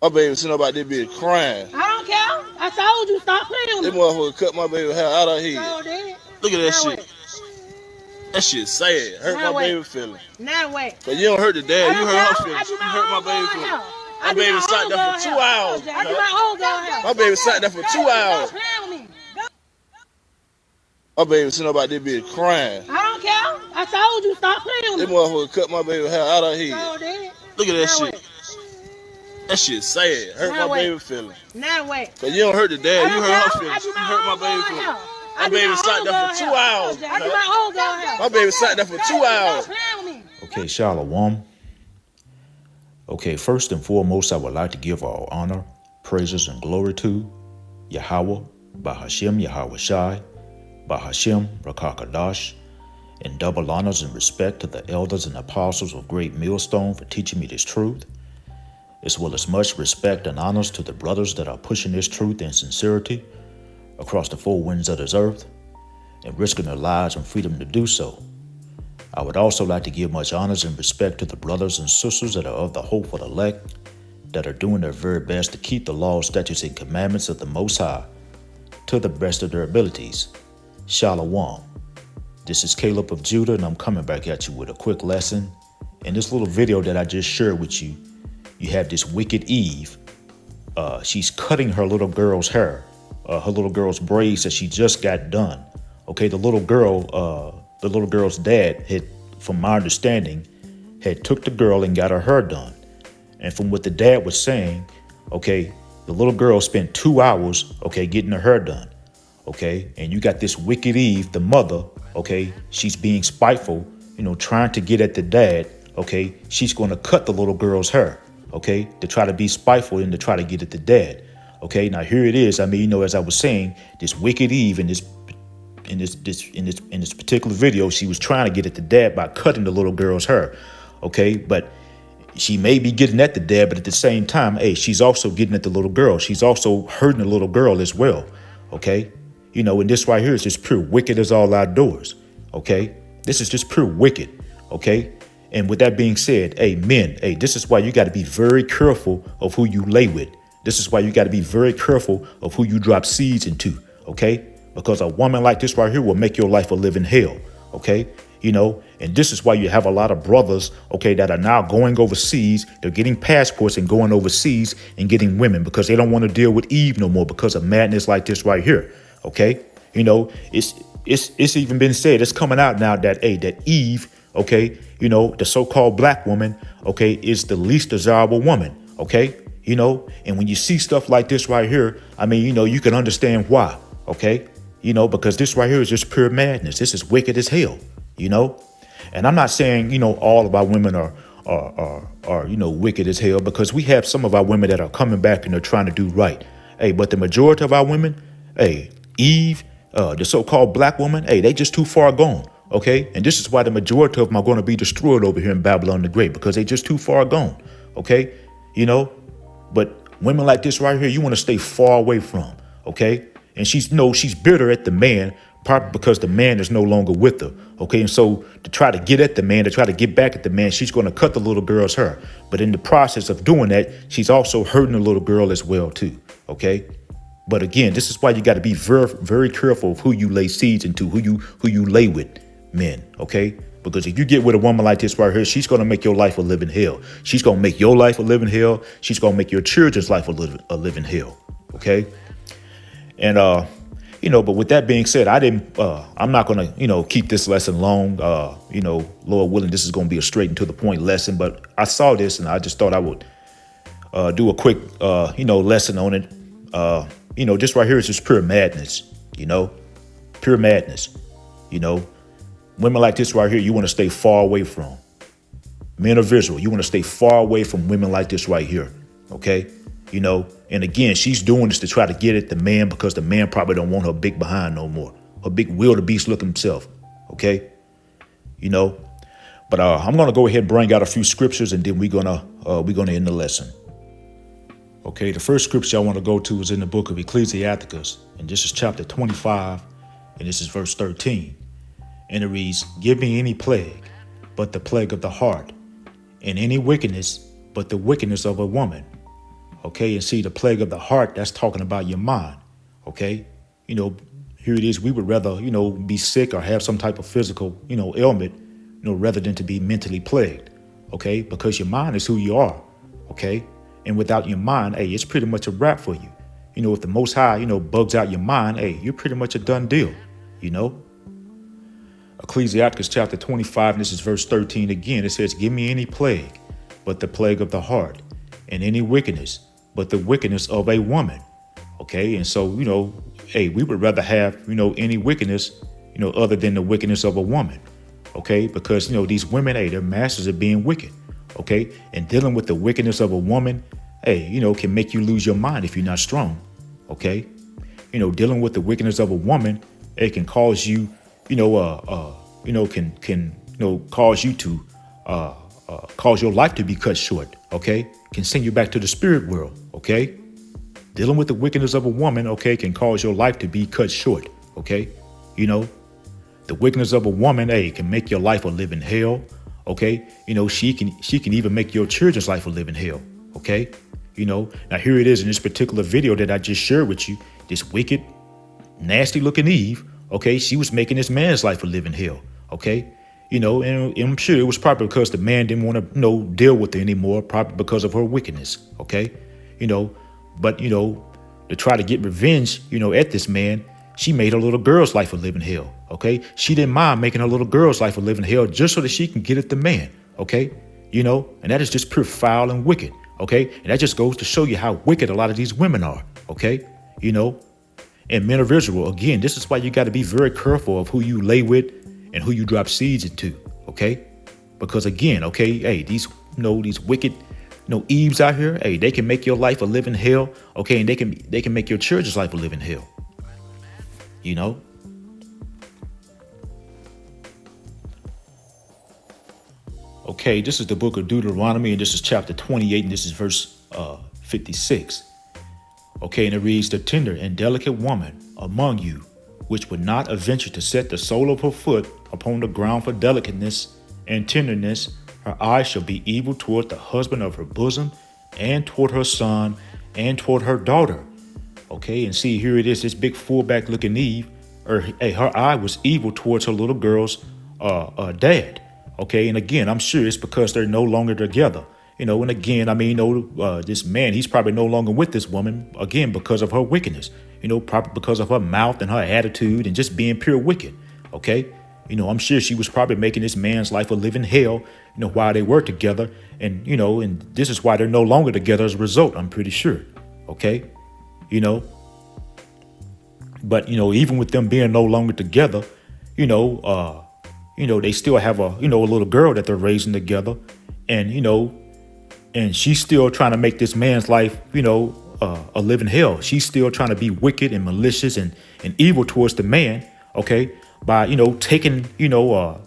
My baby sitting up out there bitch crying. I don't care. I told you stop playing with This me. motherfucker cut my baby hair out of here. So then, Look at that now shit. what? That shit sad. Hurt Now my what? baby feeling. Now what? But you don't hurt the dad. I You don't hurt her care. feelings. I do You my hurt my own baby girl feelings. hair. My baby sat there for 2 hours. I do my own girl hair. My baby sat there for 2 hours. Stop playing with me. My baby sitting up out there bitch crying. I don't care. I told you stop playing This with me. motherfucker cut my baby hair out of here. So then, Look at that now shit. what? That shit sad. Hurt Now my what? baby feelings. Now what? But you don't hurt the dad. I You don't hurt her care. feelings. I do You my hurt my own baby girl feelings. hair. My baby sat there for 2 hours. I do my own girl hair. My baby sat there for 2 hours. Stop playing with me. Okay, Shalom. Okay, first and foremost, I would like to give all honor, praises, and glory to Yahweh, Bahashem Yahweh Shai, Bahashem Rakakadash, and double honors and respect to the elders and apostles of Great Millstone for teaching me this truth, as well as much respect and honors to the brothers that are pushing this truth in sincerity across the four winds of this earth and risking their lives and freedom to do so. I would also like to give much honors and respect to the brothers and sisters that are of the hopeful elect, that are doing their very best to keep the laws, statutes, and commandments of the Most High to the best of their abilities. Shalom. This is Caleb of Judah, and I'm coming back at you with a quick lesson. In this little video that I just shared with you, you have this wicked Eve. She's cutting her little girl's hair, her little girl's braids that she just got done. Okay, the little girl's dad had, from my understanding, had took the girl and got her hair done. And from what the dad was saying, okay, the little girl spent 2 hours, okay, getting her hair done. Okay, and you got this wicked Eve, the mother, okay, she's being spiteful, trying to get at the dad, okay, she's going to cut the little girl's hair, okay, to try to be spiteful and to try to get at the dad. Okay, now here it is. I mean, as I was saying, this wicked Eve in this particular video, she was trying to get at the dad by cutting the little girl's hair. Okay, but she may be getting at the dad, but at the same time, hey, she's also getting at the little girl. She's also hurting the little girl as well. Okay, and this right here is just pure wicked as all outdoors. Okay, this is just pure wicked. Okay, and with that being said, hey, men, hey, this is why you got to be very careful of who you lay with. This is why you got to be very careful of who you drop seeds into. Okay, because a woman like this right here will make your life a living hell. Okay, and this is why you have a lot of brothers, okay, that are now going overseas. They're getting passports and going overseas and getting women because they don't want to deal with Eve no more because of madness like this right here. Okay, it's even been said, it's coming out now that that Eve, okay, the so-called black woman, okay, is the least desirable woman. Okay, and when you see stuff like this right here, I mean, you can understand why. Okay, because this right here is just pure madness. This is wicked as hell. And I'm not saying, all of our women are wicked as hell, because we have some of our women that are coming back and they're trying to do right. Hey, but the majority of our women, hey, Eve, the so-called black woman, hey, they just too far gone. Okay, and this is why the majority of them are going to be destroyed over here in Babylon the Great, because they just too far gone. Okay, but women like this right here, you want to stay far away from. Okay, and she's bitter at the man, probably because the man is no longer with her. Okay, and so to try to get at the man, to try to get back at the man, she's going to cut the little girl's hair. But in the process of doing that, she's also hurting the little girl as well too. Okay, but again, this is why you got to be very, very careful of who you lay seeds into, who you lay with, men. Okay, because if you get with a woman like this right here, she's going to make your life a living hell. She's going to make your life a living hell. She's going to make your children's life a living hell. Okay, and but with that being said, I'm not going to, keep this lesson long. Lord willing, this is going to be a straight and to the point lesson. But I saw this and I just thought I would do a quick, lesson on it. This right here is just pure madness, pure madness. Women like this right here, you want to stay far away from. Men of Israel, you want to stay far away from women like this right here. Okay. And again, she's doing this to try to get at the man because the man probably don't want her big behind no more. Her big wildebeest look himself. Okay. But I'm going to go ahead and bring out a few scriptures and then we're going to end the lesson. Okay. The first scripture I want to go to is in the book of Ecclesiasticus. And this is chapter 25. And this is verse 13. And it reads, "Give me any plague, but the plague of the heart, and any wickedness, but the wickedness of a woman." Okay, and see the plague of the heart, that's talking about your mind. Okay, here it is. We would rather, be sick or have some type of physical, ailment, rather than to be mentally plagued. Okay, because your mind is who you are. Okay, and without your mind, hey, it's pretty much a wrap for you. If the Most High, bugs out your mind, hey, you're pretty much a done deal. Ecclesiasticus chapter 25, and this is verse 13 again. It says, give me any plague, but the plague of the heart, and any wickedness, but the wickedness of a woman. Okay, and so, hey, we would rather have, any wickedness, other than the wickedness of a woman. Okay, because, these women, hey, their masters are being wicked. Okay, and dealing with the wickedness of a woman, hey, can make you lose your mind if you're not strong. Okay, dealing with the wickedness of a woman, it can cause you, cause you to cause your life to be cut short. Okay, can send you back to the spirit world. Okay, dealing with the wickedness of a woman, okay, can cause your life to be cut short. Okay, the wickedness of a woman, hey, can make your life a living hell. Okay, she can even make your children's life a living hell. Okay, now here it is in this particular video that I just shared with you. This wicked, nasty looking Eve. Okay, she was making this man's life a living hell. Okay, and I'm sure it was probably because the man didn't want to deal with her anymore, probably because of her wickedness. Okay, but to try to get revenge, at this man, she made her little girl's life a living hell. Okay, she didn't mind making her little girl's life a living hell just so that she can get at the man. Okay, and that is just pure foul and wicked. Okay, and that just goes to show you how wicked a lot of these women are. Okay, and men of Israel, again, this is why you got to be very careful of who you lay with and who you drop seeds into. Okay, because again, okay, hey, these wicked, Eves out here, hey, they can make your life a living hell. Okay, and they can make your church's life a living hell. Okay, this is the book of Deuteronomy, and this is chapter 28, and this is verse 56. Okay, and it reads, the tender and delicate woman among you, which would not adventure to set the sole of her foot upon the ground for delicateness and tenderness, her eyes shall be evil toward the husband of her bosom, and toward her son, and toward her daughter. Okay, and see, here it is, this big fullback looking Eve, her eye was evil towards her little girl's dad. Okay, and again, I'm sure it's because they're no longer together. And again, I mean, this man, he's probably no longer with this woman, again, because of her wickedness, probably because of her mouth and her attitude and just being pure wicked. Okay, I'm sure she was probably making this man's life a living hell, while they were together. And, and this is why they're no longer together as a result, I'm pretty sure. Okay, but, even with them being no longer together, they still have a little girl that they're raising together. And, and she's still trying to make this man's life, a living hell. She's still trying to be wicked and malicious and evil towards the man. Okay, by, taking, by,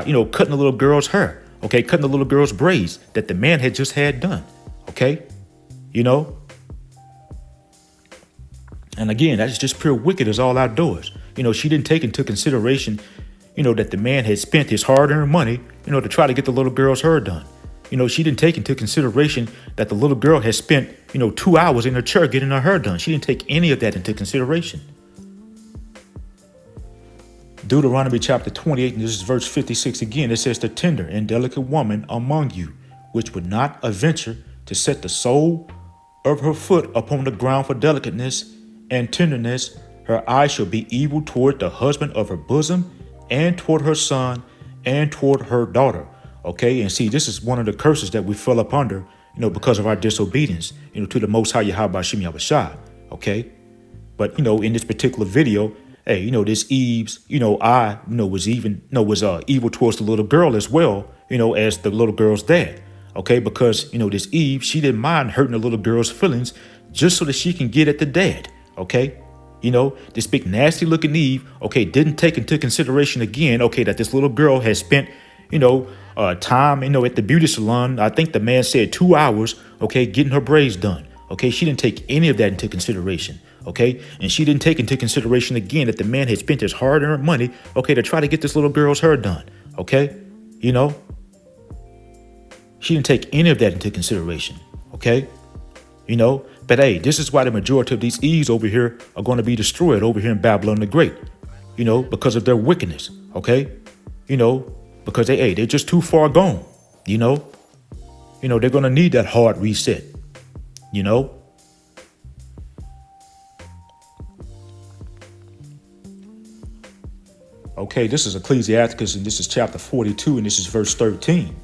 cutting the little girl's hair. Okay, cutting the little girl's braids that the man had just had done. Okay, and again, that's just pure wicked as all outdoors. She didn't take into consideration, that the man had spent his hard-earned money, to try to get the little girl's hair done. She didn't take into consideration that the little girl had spent, 2 hours in her chair getting her hair done. She didn't take any of that into consideration. Deuteronomy chapter 28, and this is verse 56 again. It says, the tender and delicate woman among you, which would not adventure to set the sole of her foot upon the ground for delicateness and tenderness, her eyes shall be evil toward the husband of her bosom, and toward her son, and toward her daughter. Okay, and see, this is one of the curses that we fell up under, because of our disobedience, to the Most High Yahweh Shem Yahushua. Okay, but in this particular video, hey, this Eve's, eye, was evil towards the little girl as well, as the little girl's dad. Okay, because this Eve, she didn't mind hurting the little girl's feelings just so that she can get at the dad. Okay. This big nasty looking Eve, okay, didn't take into consideration again, okay, that this little girl has spent, time, at the beauty salon. I think the man said 2 hours, okay, getting her braids done. Okay, she didn't take any of that into consideration. Okay, and she didn't take into consideration again that the man had spent his hard-earned money, okay, to try to get this little girl's hair done. Okay, she didn't take any of that into consideration. Okay, you know. But hey, this is why the majority of these Eves over here are going to be destroyed over here in Babylon the Great, you know, because of their wickedness, okay? You know, because they're just too far gone, you know. You know, they're going to need that hard reset, you know. Okay, this is Ecclesiasticus, and this is chapter 42, and this is verse 13.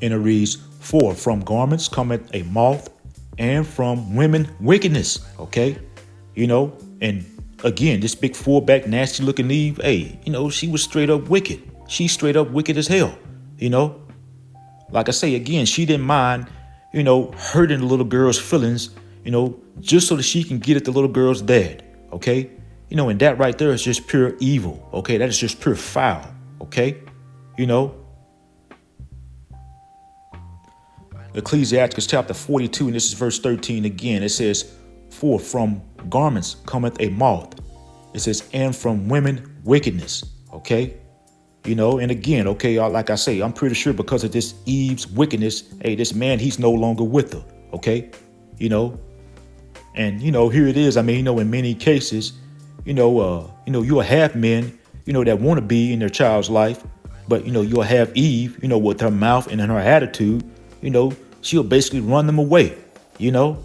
And it reads, "For from garments cometh a moth, and from women wickedness." Okay, you know, and again, this big fullback, nasty looking Eve, hey, you know, she was straight up wicked. She's straight up wicked as hell, you know. Like I say, again, she didn't mind, you know, hurting the little girl's feelings, you know, just so that she can get at the little girl's dad, okay? You know, and that right there is just pure evil, okay? That is just pure foul, okay? You know? Ecclesiasticus chapter 42, and this is verse 13 again. It says, "For from garments cometh a moth." It says, "And from women wickedness," okay? You know, and again, okay, like I say, I'm pretty sure because of this Eve's wickedness, hey, this man, he's no longer with her, okay? You know? And, you know, here it is. I mean, you know, in many cases, you'll have men, you know, that want to be in their child's life, but, you know, you'll have Eve, you know, with her mouth and in her attitude, you know, she'll basically run them away, you know.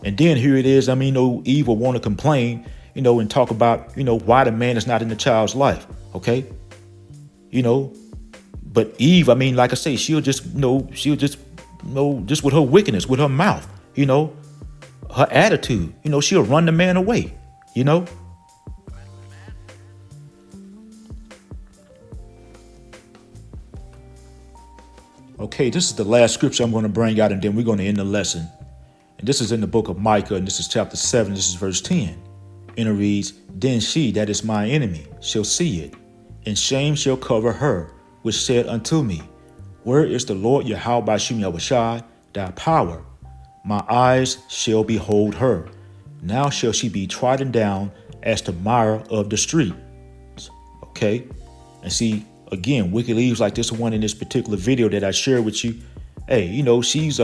And then here it is. I mean, you know, Eve will want to complain, you know, and talk about, you know, why the man is not in the child's life, okay. You know, but Eve, I mean, like I say, she'll just with her wickedness, with her mouth, you know, her attitude, you know, she'll run the man away, you know. Okay, this is the last scripture I'm going to bring out, and then we're going to end the lesson. And this is in the book of Micah, and this is chapter 7, this is verse 10. And it reads, "Then she that is my enemy shall see it, and shame shall cover her, which said unto me, Where is the Lord Yahweh Bashim Yahushai, thy power? My eyes shall behold her. Now shall she be trodden down as the mire of the street." Okay, and see, again, wicked leaves like this one in this particular video that I shared with you. Hey, you know, she's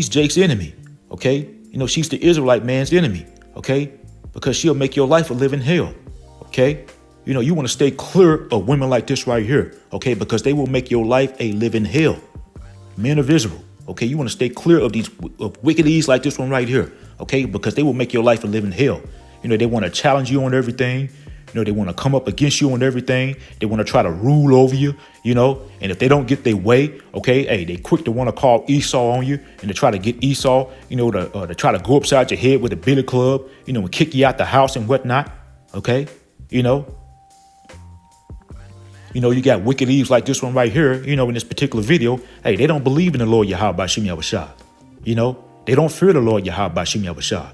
Jake's enemy. Okay, you know, she's the Israelite man's enemy. Okay, because she'll make your life a living hell. Okay. You know, you want to stay clear of women like this right here, okay, because they will make your life a living hell. Men of Israel, okay, you want to stay clear of these wicked Eves like this one right here, okay, because they will make your life a living hell. You know, they want to challenge you on everything. You know, they want to come up against you on everything. They want to try to rule over you, you know, and if they don't get their way, okay, hey, they quick to want to call Esau on you and to try to get Esau, you know, to try to go upside your head with a billy club, you know, and kick you out the house and whatnot, okay, you know. You know, you got wicked Eves like this one right here, you know, in this particular video. Hey, they don't believe in the Lord Yahweh Bashim Yahushai. You know, they don't fear the Lord Yahweh Bashim Yahushai.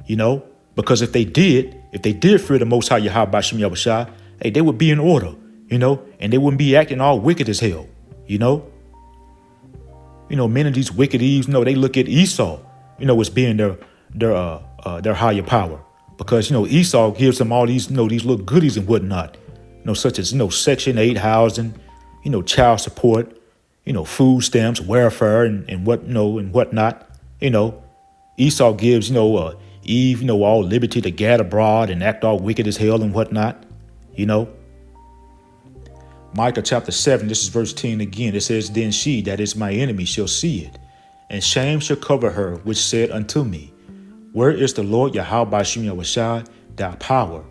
You know, because if they did fear the Most High Yahweh Bashim Yahushai, hey, they would be in order, you know, and they wouldn't be acting all wicked as hell, you know. You know, many of these wicked Eves, you know, they look at Esau, you know, as being their higher power, because, you know, Esau gives them all these, you know, these little goodies and whatnot. You know, such as, you know, Section 8 housing, you know, child support, you know, food stamps, welfare, and whatnot. You know, Esau gives, you know, Eve, you know, all liberty to gad abroad and act all wicked as hell and whatnot. You know, Micah chapter 7, this is verse 10 again. It says, "Then she that is my enemy shall see it, and shame shall cover her, which said unto me, Where is the Lord Yahweh Bashim Yahushai, thy power?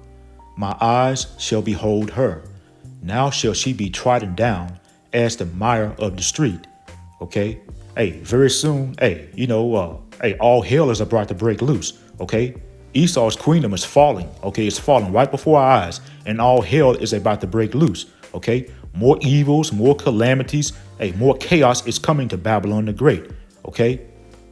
My eyes shall behold her. Now shall she be trodden down as the mire of the street." Okay. Hey, very soon, hey, you know, all hell is about to break loose. Okay. Esau's kingdom is falling. Okay. It's falling right before our eyes, and all hell is about to break loose. Okay. More evils, more calamities, hey, more chaos is coming to Babylon the Great. Okay.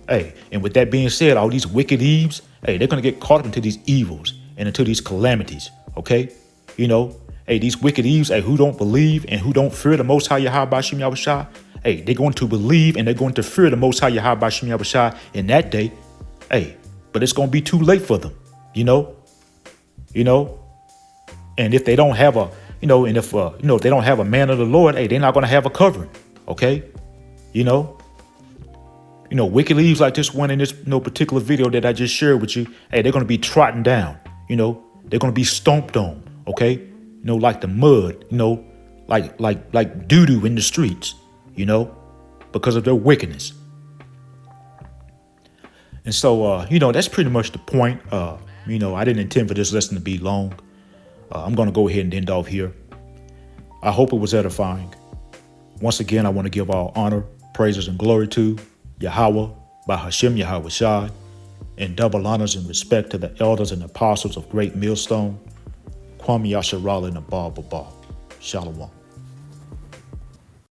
Hey, and with that being said, all these wicked Eves, hey, they're going to get caught up into these evils and into these calamities. Okay, you know, hey, these wicked Eves, hey, who don't believe and who don't fear the Most High Yahweh Bashim Yahushai, hey, they're going to believe and they're going to fear the Most High Yahweh Bashim Yahushai in that day, hey, but it's going to be too late for them, you know, and if they don't have a, you know, and if they don't have a man of the Lord, hey, they're not going to have a covering, okay, you know, wicked leaves like this one in this particular video that I just shared with you, hey, they're going to be trodden down. They're going to be stomped on, okay? Like the mud, like doo-doo in the streets, because of their wickedness. And so, that's pretty much the point. I didn't intend for this lesson to be long. I'm going to go ahead and end off here. I hope it was edifying. Once again, I want to give all honor, praises, and glory to Yahweh, by Hashem Yahweh Shai, and double honors and respect to the elders and apostles of Great Millstone, Kwame Yasharala and Abba Baba. Shalom.